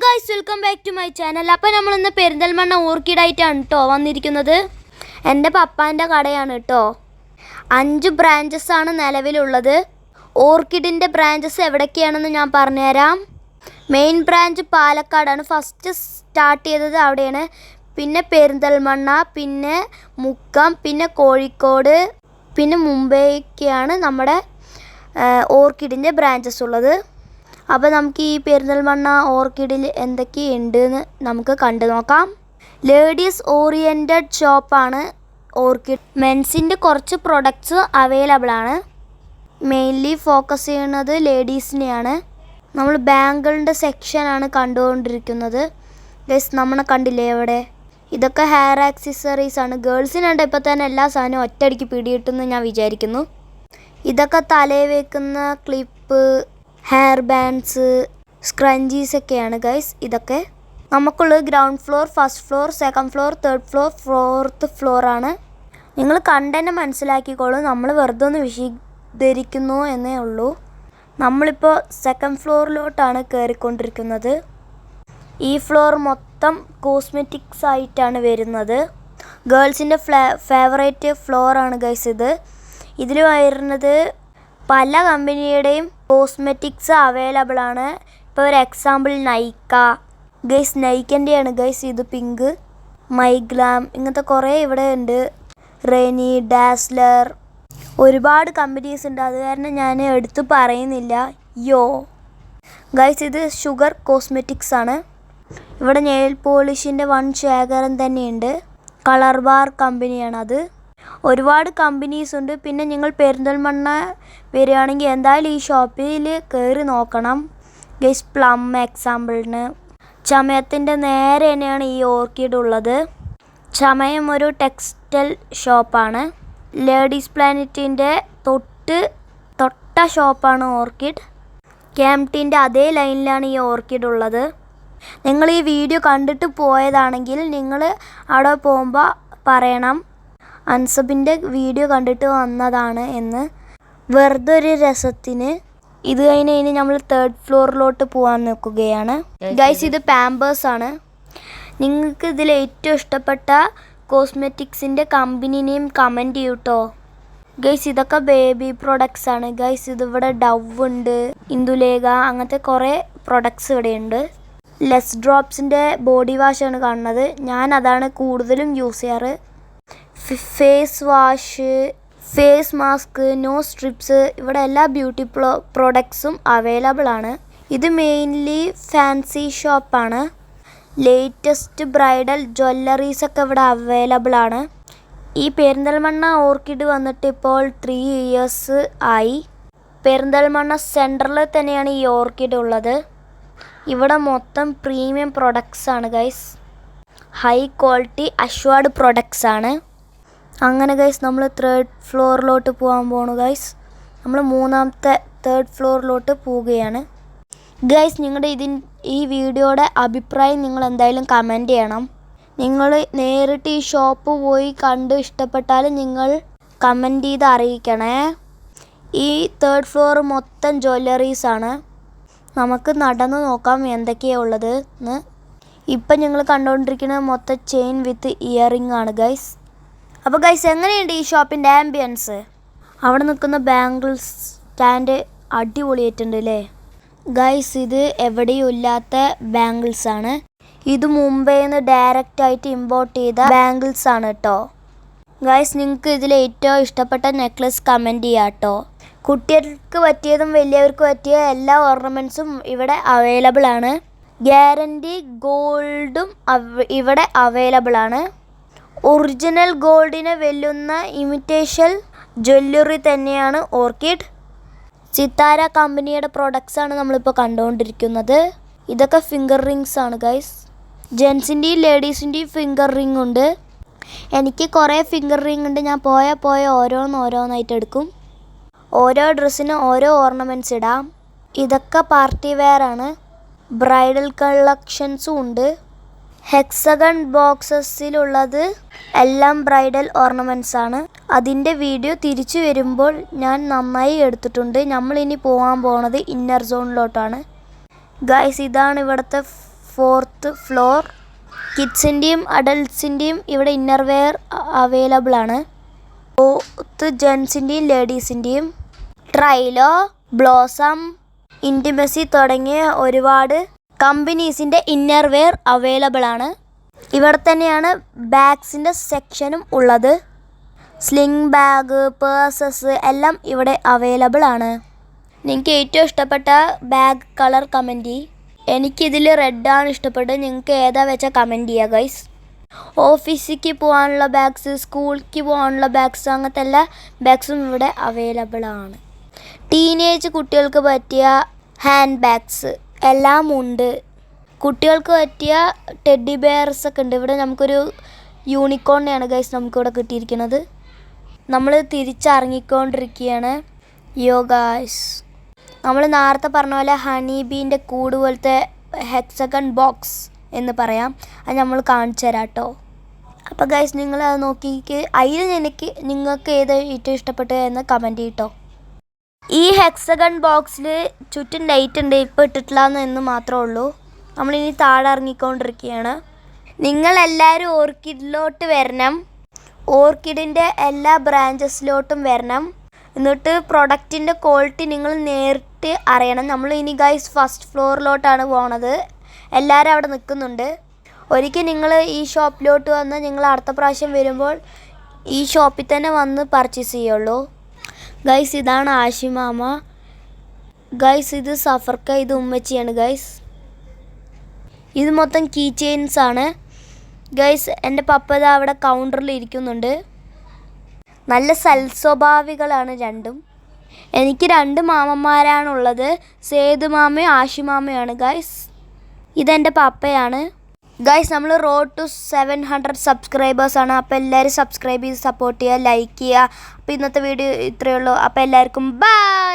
Guys, welcome back to my channel. അപ്പോൾ നമ്മളിന്ന് പെരിന്തൽമണ്ണ ഓർക്കിഡായിട്ടാണ് കേട്ടോ വന്നിരിക്കുന്നത്. എൻ്റെ പപ്പാൻ്റെ കടയാണ് കേട്ടോ. 5 ബ്രാഞ്ചസ് ആണ് നിലവിലുള്ളത്. ഓർക്കിഡിൻ്റെ ബ്രാഞ്ചസ് എവിടേക്കാണെന്ന് ഞാൻ പറഞ്ഞുതരാം. മെയിൻ ബ്രാഞ്ച് പാലക്കാടാണ്. ഫസ്റ്റ് സ്റ്റാർട്ട് ചെയ്തത് അവിടെയാണ്. പിന്നെ പെരിന്തൽമണ്ണ, പിന്നെ മുക്കം, പിന്നെ കോഴിക്കോട്, പിന്നെ മുംബൈക്കാണ് നമ്മുടെ ഓർക്കിഡിൻ്റെ ബ്രാഞ്ചസ് ഉള്ളത്. അപ്പോൾ നമുക്ക് ഈ പെരിന്തൽമണ്ണ ഓർക്കിഡിൽ എന്തൊക്കെയുണ്ടെന്ന് നമുക്ക് കണ്ടു നോക്കാം. ലേഡീസ് ഓറിയൻറ്റഡ് ഷോപ്പാണ് ഓർക്കിഡ്. മെൻസിൻ്റെ കുറച്ച് പ്രൊഡക്ട്സ് അവൈലബിൾ ആണ്. മെയിൻലി ഫോക്കസ് ചെയ്യുന്നത് ലേഡീസിനെയാണ്. നമ്മൾ ബാങ്കിളിൻ്റെ സെക്ഷനാണ് കണ്ടുകൊണ്ടിരിക്കുന്നത്. ഗൈസ്, നമ്മളെ കണ്ടില്ലേ അവിടെ? ഇതൊക്കെ ഹെയർ ആക്സസറീസ് ആണ്. ഗേൾസിനുണ്ട് ഇപ്പോൾ തന്നെ എല്ലാ സാധനവും ഒറ്റയടിക്ക് പിടികിട്ടുമെന്ന് ഞാൻ വിചാരിക്കുന്നു. ഇതൊക്കെ തലയിൽ വയ്ക്കുന്ന ക്ലിപ്പ്, ഹെയർ ബാൻഡ്സ്, സ്ക്രഞ്ചീസൊക്കെയാണ് ഗൈസ്. ഇതൊക്കെ നമുക്കുള്ളത് ground floor, first floor, second floor, third floor, fourth ഫ്ലോറാണ്. നിങ്ങൾ കണ്ടന്നെ മനസ്സിലാക്കിക്കോളൂ. നമ്മൾ വെറുതെ ഒന്ന് വിശദീകരിക്കുന്നു എന്നേ ഉള്ളൂ. നമ്മളിപ്പോൾ സെക്കൻഡ് ഫ്ലോറിലോട്ടാണ് കയറിക്കൊണ്ടിരിക്കുന്നത്. ഈ ഫ്ലോർ മൊത്തം കോസ്മെറ്റിക്സ് ആയിട്ടാണ് വരുന്നത്. ഗേൾസിൻ്റെ ഫേവറേറ്റ് ഫ്ലോറാണ് ഗൈസ് ഇത്. ഇതിൽ വരുന്നത് പല കമ്പനിയുടെയും കോസ്മെറ്റിക്സ് അവൈലബിൾ ആണ്. ഇപ്പോൾ ഒരു എക്സാമ്പിൾ നൈക്ക ഗൈസ്, നൈക്കൻ്റെയാണ് ഗൈസ് ഇത്. പിങ്ക്, മൈഗ്ലാം, ഇങ്ങനത്തെ കുറേ ഇവിടെ ഉണ്ട്. റെനി, ഡാസ്ലർ, ഒരുപാട് കമ്പനീസ് ഉണ്ട്. അത് കാരണം ഞാൻ എടുത്ത് പറയുന്നില്ല. ഗൈസ്, ഇത് ഷുഗർ കോസ്മെറ്റിക്സ് ആണ്. ഇവിടെ നെയിൽ പോളിഷിൻ്റെ വൺ ശേഖരം തന്നെയുണ്ട്. കളർ ബാർ കമ്പനിയാണ് അത്. ഒരുപാട് കമ്പനീസ് ഉണ്ട്. പിന്നെ നിങ്ങൾ പെരിന്തൽമണ്ണ വരികയാണെങ്കിൽ എന്തായാലും ഈ ഷോപ്പിൽ കയറി നോക്കണം ഗൈസ്. പ്ലം എക്സാമ്പിളിന്. ചമയത്തിൻ്റെ നേരെ തന്നെയാണ് ഈ ഓർക്കിഡ് ഉള്ളത്. ചമയം ഒരു ടെക്സ്റ്റൈൽ ഷോപ്പാണ്. ലേഡീസ് പ്ലാനറ്റിൻ്റെ തൊട്ട ഷോപ്പാണ് ഓർക്കിഡ്. ക്യാംറ്റീൻ്റെ അതേ ലൈനിലാണ് ഈ ഓർക്കിഡ് ഉള്ളത്. നിങ്ങൾ ഈ വീഡിയോ കണ്ടിട്ട് പോയതാണെങ്കിൽ നിങ്ങൾ അവിടെ പോകുമ്പോൾ പറയണം അൻസബിൻ്റെ വീഡിയോ കണ്ടിട്ട് വന്നതാണ് എന്ന്. വെറുതെ ഒരു രസത്തിന്. ഇത് കഴിഞ്ഞ് നമ്മൾ തേർഡ് ഫ്ലോറിലോട്ട് പോകാൻ നോക്കുകയാണ് ഗൈസ്. ഇത് പാമ്പേഴ്സ് ആണ്. നിങ്ങൾക്ക് ഇതിൽ ഏറ്റവും ഇഷ്ടപ്പെട്ട കോസ്മെറ്റിക്സിൻ്റെ കമ്പനി നെയിം കമൻറ്റ് ചെയ്യൂ കേട്ടോ ഗൈസ്. ഇതൊക്കെ ബേബി പ്രൊഡക്ട്സ് ആണ് ഗൈസ്. ഇതിവിടെ ഡവ് ഉണ്ട്, ഇന്ദുലേഖ, അങ്ങനത്തെ കുറേ പ്രൊഡക്ട്സ് ഇവിടെയുണ്ട്. ലെസ് ഡ്രോപ്സിൻ്റെ ബോഡി വാഷാണ് കാണുന്നത്. ഞാൻ അതാണ് കൂടുതലും യൂസ് ചെയ്യാറ്. Face wash, face mask, nose strips, ഇവിടെ എല്ലാ ബ്യൂട്ടി പ്രൊഡക്ട്സും അവൈലബിൾ ആണ്. ഇത് മെയിൻലി ഫാൻസി ഷോപ്പാണ്. ലേറ്റസ്റ്റ് ബ്രൈഡൽ ജ്വല്ലറീസൊക്കെ ഇവിടെ അവൈലബിൾ ആണ്. ഈ പെരിന്തൽമണ്ണ ഓർക്കിഡ് വന്നിട്ട് ഇപ്പോൾ 3 years ആയി. പെരിന്തൽമണ്ണ സെൻറ്ററിൽ തന്നെയാണ് ഈ ഓർക്കിഡ് ഉള്ളത്. ഇവിടെ മൊത്തം പ്രീമിയം പ്രൊഡക്ട്സ് ആണ് ഗൈസ്. ഹൈ ക്വാളിറ്റി അഷ്വാർഡ് പ്രൊഡക്ട്സ് ആണ്. അങ്ങനെ ഗൈസ്, നമ്മൾ തേർഡ് ഫ്ലോറിലോട്ട് പോകാൻ പോണു ഗൈസ്. നമ്മൾ മൂന്നാമത്തെ തേർഡ് ഫ്ലോറിലോട്ട് പോവുകയാണ് ഗൈസ്. നിങ്ങളുടെ ഈ വീഡിയോയുടെ അഭിപ്രായം നിങ്ങൾ എന്തായാലും കമൻറ്റ് ചെയ്യണം. നിങ്ങൾ നേരിട്ട് ഈ ഷോപ്പ് പോയി കണ്ട് ഇഷ്ടപ്പെട്ടാലും നിങ്ങൾ കമൻറ്റ് ചെയ്ത് അറിയിക്കണേ. ഈ തേർഡ് ഫ്ലോർ മൊത്തം ജ്വല്ലറീസ് ആണ്. നമുക്ക് നടന്ന് നോക്കാം എന്തൊക്കെയാണ് ഉള്ളത് എന്ന്. ഇപ്പം ഞങ്ങൾ കണ്ടുകൊണ്ടിരിക്കുന്നത് മൊത്തം ചെയിൻ വിത്ത് ഇയറിംഗ് ആണ് ഗൈസ്. അപ്പോൾ ഗൈസ്, എങ്ങനെയുണ്ട് ഈ ഷോപ്പിൻ്റെ ആംബിയൻസ്? അവിടെ നിൽക്കുന്ന ബാംഗിൾസ് സ്റ്റാൻഡ് അടിപൊളിയായിട്ടുണ്ട് അല്ലേ ഗൈസ്. ഇത് എവിടെയും ഇല്ലാത്ത ബാംഗിൾസ് ആണ്. ഇത് മുംബൈയിൽ നിന്ന് ഡയറക്റ്റായിട്ട് ഇമ്പോർട്ട് ചെയ്ത ബാംഗിൾസ് ആണ് കേട്ടോ ഗൈസ്. നിങ്ങൾക്ക് ഇതിൽ ഏറ്റവും ഇഷ്ടപ്പെട്ട നെക്ലസ് കമൻറ്റ് ചെയ്യാം കേട്ടോ. കുട്ടികൾക്ക് പറ്റിയതും വലിയവർക്ക് പറ്റിയ എല്ലാ ഓർണമെൻറ്റ്സും ഇവിടെ അവൈലബിൾ ആണ്. ഗ്യാരണ്ടി ഗോൾഡും ഇവിടെ അവൈലബിൾ ആണ്. ഒറിജിനൽ ഗോൾഡിനെ വെല്ലുന്ന ഇമിറ്റേഷൻ ജ്വല്ലറി തന്നെയാണ് ഓർക്കിഡ്. സിത്താര കമ്പനിയുടെ പ്രൊഡക്ട്സ് ആണ് നമ്മളിപ്പോൾ കണ്ടുകൊണ്ടിരിക്കുന്നത്. ഇതൊക്കെ ഫിംഗർ റിങ്സ് ആണ് ഗൈസ്. ജെൻസിൻ്റെയും ലേഡീസിൻ്റെയും ഫിംഗർ റിങ് ഉണ്ട്. എനിക്ക് കുറേ ഫിംഗർ റിങ് ഉണ്ട്. ഞാൻ പോയ ഓരോന്നായിട്ട് എടുക്കും. ഓരോ ഡ്രസ്സിന് ഓരോ ഓർണമെൻറ്റ്സ് ഇടാം. ഇതൊക്കെ പാർട്ടി വെയർ ആണ്. ബ്രൈഡൽ കളക്ഷൻസും ഉണ്ട്. ഹെക്സഗൺ ബോക്സസിലുള്ളത് എല്ലാം ബ്രൈഡൽ ഓർണമെൻറ്റ്സ് ആണ്. അതിൻ്റെ വീഡിയോ തിരിച്ചു വരുമ്പോൾ ഞാൻ നന്നായി എടുത്തിട്ടുണ്ട്. നമ്മളിനി പോകാൻ പോണത് ഇന്നർ സോണിലോട്ടാണ്. ഗൈസ്, ഇതാണ് ഇവിടുത്തെ 4th ഫ്ലോർ. കിഡ്സിൻ്റെയും അഡൾട്ട്സിൻ്റെയും ഇവിടെ ഇന്നർ വെയർ അവൈലബിൾ ആണ്. ബോത്ത് ജെൻസിൻ്റെയും ലേഡീസിൻ്റെയും. ട്രൈലോ, ബ്ലോസം, ഇൻറ്റിമസി തുടങ്ങിയ ഒരുപാട് കമ്പനീസിൻ്റെ ഇന്നർ വെയർ അവൈലബിൾ ആണ്. ഇവിടെ തന്നെയാണ് ബാഗ്സിൻ്റെ സെക്ഷനും ഉള്ളത്. സ്ലിംഗ് ബാഗ്, പേഴ്സസ് എല്ലാം ഇവിടെ അവൈലബിൾ ആണ്. നിങ്ങൾക്ക് ഏറ്റവും ഇഷ്ടപ്പെട്ട ബാഗ് കളർ കമൻറ്റ് ചെയ്യ്. എനിക്കിതിൽ റെഡാണ് ഇഷ്ടപ്പെട്ടത്. നിങ്ങൾക്ക് ഏതാ വെച്ചാൽ കമൻറ്റ് ചെയ്യുക ഗൈസ്. ഓഫീസിലേക്ക് പോകാനുള്ള ബാഗ്സ്, സ്കൂളിലേക്ക് പോകാനുള്ള ബാഗ്സ്, അങ്ങനത്തെ എല്ലാ ബാഗ്സും ഇവിടെ അവൈലബിൾ ആണ്. ടീനേജ് കുട്ടികൾക്ക് പറ്റിയ ഹാൻഡ് ബാഗ്സ് എല്ലാം ഉണ്ട്. കുട്ടികൾക്ക് പറ്റിയ ടെഡി ബെയർസ് ഒക്കെ ഉണ്ട്. ഇവിടെ നമുക്കൊരു യൂണിക്കോണിനെയാണ് ഗൈസ് നമുക്കിവിടെ കിട്ടിയിരിക്കുന്നത്. നമ്മൾ തിരിച്ചിറങ്ങിക്കൊണ്ടിരിക്കുകയാണ്. ഗായ്സ്, നമ്മൾ നേരത്തെ പറഞ്ഞ പോലെ ഹണി ബീൻ്റെ കൂട് പോലത്തെ ഹെക്സഗൺ ബോക്സ് എന്ന് പറയാം. അത് നമ്മൾ കാണിച്ചു തരാം കേട്ടോ. അപ്പോൾ ഗൈസ്, നിങ്ങൾ അത് നോക്കിക്ക് അതിൽ നിങ്ങൾക്ക് ഏത് ഏറ്റവും ഇഷ്ടപ്പെട്ടത് എന്ന് കമൻറ്റ് ചെയ്യട്ടോ. ഈ ഹെക്സഗൺ ബോക്സിൽ ചുറ്റും ലൈറ്റ് ഉണ്ട്, ഇപ്പോൾ ഇട്ടിട്ടില്ല എന്ന് മാത്രമേ ഉള്ളൂ. നമ്മളിനി താഴെ ഇറങ്ങിക്കൊണ്ടിരിക്കുകയാണ്. നിങ്ങളെല്ലാവരും ഓർക്കിഡിലോട്ട് വരണം. ഓർക്കിഡിൻ്റെ എല്ലാ ബ്രാഞ്ചസിലോട്ടും വരണം. എന്നിട്ട് പ്രൊഡക്റ്റിൻ്റെ ക്വാളിറ്റി നിങ്ങൾ നേരിട്ട് അറിയണം. നമ്മൾ ഇനി ഗൈസ് ഫസ്റ്റ് ഫ്ലോറിലോട്ടാണ് പോണത്. എല്ലാവരും അവിടെ നിൽക്കുന്നുണ്ട്. ഒരിക്കൽ നിങ്ങൾ ഈ ഷോപ്പിലോട്ട് വന്ന് നിങ്ങൾ അടുത്ത പ്രാവശ്യം വരുമ്പോൾ ഈ ഷോപ്പിൽ തന്നെ വന്ന് പർച്ചേസ് ചെയ്യുള്ളൂ. ഗൈസ്, ഇതാണ് ആഷിമാമ. ഗൈസ്, ഇത് സഫർക്ക, ഇത് ഉമ്മച്ചിയാണ് ഗൈസ്. ഇത് മൊത്തം കീ ചെയിൻസ് ആണ് ഗൈസ്. എൻ്റെ പപ്പ ഇതാ അവിടെ കൗണ്ടറിൽ ഇരിക്കുന്നുണ്ട്. നല്ല സൽസ്വഭാവികളാണ് രണ്ടും. എനിക്ക് 2 മാമന്മാരാണുള്ളത്. സേതു മാമയും ആഷിമാമയാണ് ഗൈസ്. ഇതെൻ്റെ പപ്പയാണ് ഗൈസ്. നമ്മൾ റോഡ് ടു 700 സബ്സ്ക്രൈബേഴ്സാണ്. അപ്പോൾ എല്ലാവരും സബ്സ്ക്രൈബ് ചെയ്ത് സപ്പോർട്ട് ചെയ്യുക, ലൈക്ക് ചെയ്യുക. അപ്പോൾ ഇന്നത്തെ വീഡിയോ ഇത്രയേ ഉള്ളൂ. അപ്പോൾ എല്ലാവർക്കും ബൈ.